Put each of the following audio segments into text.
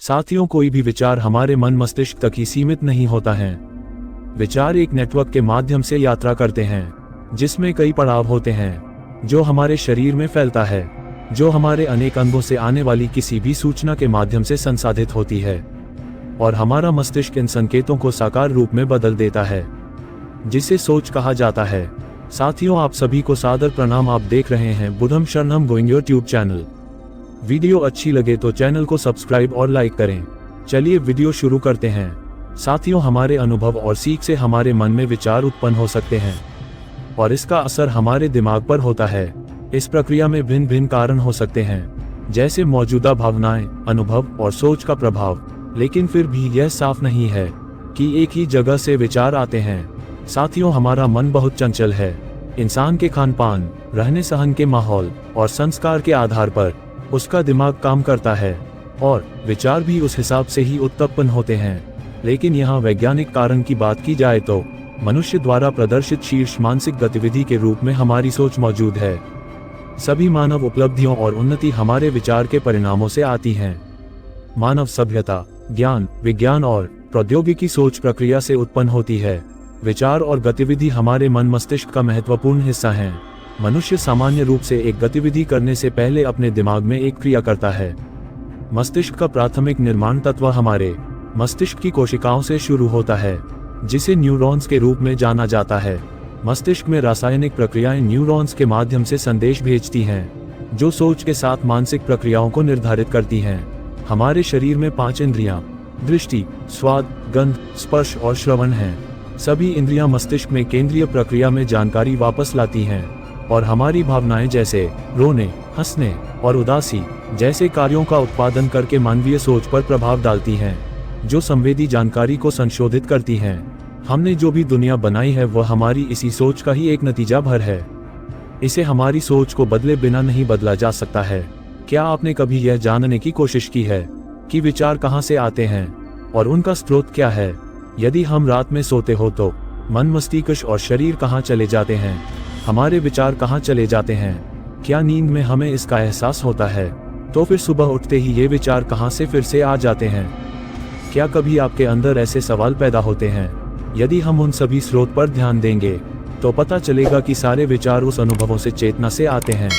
साथियों, कोई भी विचार हमारे मन मस्तिष्क तक ही सीमित नहीं होता है। विचार एक नेटवर्क के माध्यम से यात्रा करते हैं, जिसमें कई पड़ाव होते हैं, जो हमारे शरीर में फैलता है, जो हमारे अनेक अंगों से आने वाली किसी भी सूचना के माध्यम से संसाधित होती है, और हमारा मस्तिष्क इन संकेतों को साकार रूप में बदल देता है, जिसे सोच कहा जाता है। साथियों, आप सभी को सादर प्रणाम। आप देख रहे हैं बुद्धम शरणम गोइंग यूट्यूब चैनल। वीडियो अच्छी लगे तो चैनल को सब्सक्राइब और लाइक करें। चलिए वीडियो शुरू करते हैं। साथियों, हमारे अनुभव और सीख से हमारे मन में विचार उत्पन्न हो सकते हैं, और इसका असर हमारे दिमाग पर होता है। इस प्रक्रिया में भिन्न भिन्न कारण हो सकते हैं, जैसे मौजूदा भावनाएं, अनुभव और सोच का प्रभाव, लेकिन फिर भी यह साफ नहीं है कि एक ही जगह से विचार आते हैं। साथियों, हमारा मन बहुत चंचल है। इंसान के खान पान, रहने सहन के माहौल और संस्कार के आधार पर उसका दिमाग काम करता है, और विचार भी उस हिसाब से ही उत्पन्न होते हैं। लेकिन यहाँ वैज्ञानिक कारण की बात की जाए तो मनुष्य द्वारा प्रदर्शित शीर्ष मानसिक गतिविधि के रूप में हमारी सोच मौजूद है। सभी मानव उपलब्धियों और उन्नति हमारे विचार के परिणामों से आती हैं। मानव सभ्यता, ज्ञान, विज्ञान और प्रौद्योगिकी सोच प्रक्रिया से उत्पन्न होती है। विचार और गतिविधि हमारे मन मस्तिष्क का महत्वपूर्ण हिस्सा हैं। मनुष्य सामान्य रूप से एक गतिविधि करने से पहले अपने दिमाग में एक क्रिया करता है। मस्तिष्क का प्राथमिक निर्माण तत्व हमारे मस्तिष्क की कोशिकाओं से शुरू होता है, जिसे न्यूरॉन्स के रूप में जाना जाता है। मस्तिष्क में रासायनिक प्रक्रियाएं न्यूरॉन्स के माध्यम से संदेश भेजती हैं, जो सोच के साथ मानसिक प्रक्रियाओं को निर्धारित करती हैं। हमारे शरीर में 5 इंद्रियां दृष्टि, स्वाद, गंध, स्पर्श और श्रवण हैं। सभी इंद्रियां मस्तिष्क में केंद्रीय प्रक्रिया में जानकारी वापस लाती हैं, और हमारी भावनाएं जैसे रोने, हंसने और उदासी जैसे कार्यों का उत्पादन करके मानवीय सोच पर प्रभाव डालती हैं, जो संवेदी जानकारी को संशोधित करती हैं। हमने जो भी दुनिया बनाई है वह हमारी इसी सोच का ही एक नतीजा भर है। इसे हमारी सोच को बदले बिना नहीं बदला जा सकता है। क्या आपने कभी यह जानने की कोशिश की है कि विचार कहाँ से आते हैं और उनका स्रोत क्या है? यदि हम रात में सोते हो तो मन, मस्तिष्क और शरीर कहाँ चले जाते हैं? हमारे विचार कहाँ चले जाते हैं? क्या नींद में हमें इसका एहसास होता है? तो फिर सुबह उठते ही ये विचार कहाँ से फिर से आ जाते हैं? क्या कभी आपके अंदर ऐसे सवाल पैदा होते हैं? यदि हम उन सभी स्रोत पर ध्यान देंगे तो पता चलेगा कि सारे विचार उस अनुभवों से, चेतना से आते हैं।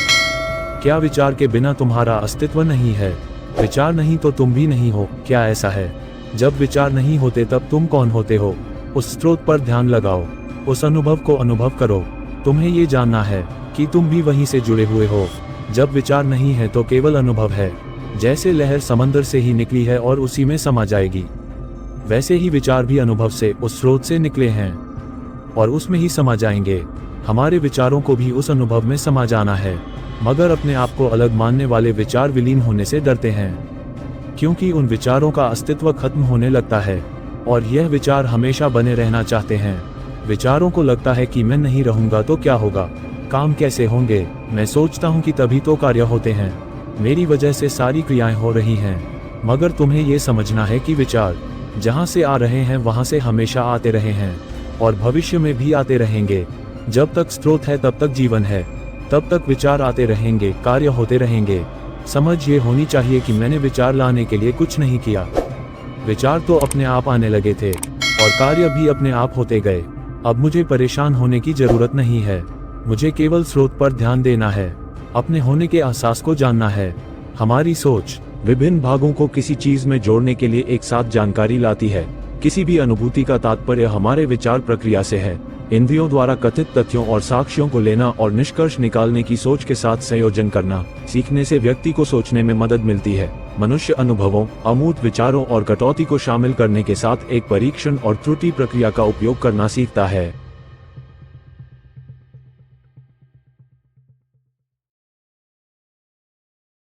क्या विचार के बिना तुम्हारा अस्तित्व नहीं है? विचार नहीं तो तुम भी नहीं हो। क्या ऐसा है? जब विचार नहीं होते तब तुम कौन होते हो? उस स्रोत पर ध्यान लगाओ, उस अनुभव को अनुभव करो। तुम्हें ये जानना है कि तुम भी वहीं से जुड़े हुए हो। जब विचार नहीं है तो केवल अनुभव है। जैसे लहर समंदर से ही निकली है और उसी में समा जाएगी, वैसे ही विचार भी अनुभव से, उस स्रोत से निकले हैं और उसमें ही समा जाएंगे। हमारे विचारों को भी उस अनुभव में समा जाना है, मगर अपने आप को अलग मानने वाले विचार विलीन होने से डरते हैं, क्योंकि उन विचारों का अस्तित्व खत्म होने लगता है और यह विचार हमेशा बने रहना चाहते हैं। विचारों को लगता है कि मैं नहीं रहूंगा तो क्या होगा, काम कैसे होंगे, मैं सोचता हूं कि तभी तो कार्य होते हैं, मेरी वजह से सारी क्रियाएं हो रही हैं। मगर तुम्हें ये समझना है कि विचार जहां से आ रहे हैं वहां से हमेशा आते रहे हैं और भविष्य में भी आते रहेंगे। जब तक स्रोत है तब तक जीवन है, तब तक विचार आते रहेंगे, कार्य होते रहेंगे। समझ ये होनी चाहिए कि मैंने विचार लाने के लिए कुछ नहीं किया। विचार तो अपने आप आने लगे थे और कार्य भी अपने आप होते गए। अब मुझे परेशान होने की जरूरत नहीं है। मुझे केवल स्रोत पर ध्यान देना है, अपने होने के एहसास को जानना है। हमारी सोच विभिन्न भागों को किसी चीज में जोड़ने के लिए एक साथ जानकारी लाती है। किसी भी अनुभूति का तात्पर्य हमारे विचार प्रक्रिया से है। इंद्रियों द्वारा कथित तथ्यों और साक्ष्यों को लेना और निष्कर्ष निकालने की सोच के साथ संयोजन करना सीखने से व्यक्ति को सोचने में मदद मिलती है। मनुष्य अनुभवों, अमूर्त विचारों और कटौती को शामिल करने के साथ एक परीक्षण और त्रुटि प्रक्रिया का उपयोग करना सीखता है।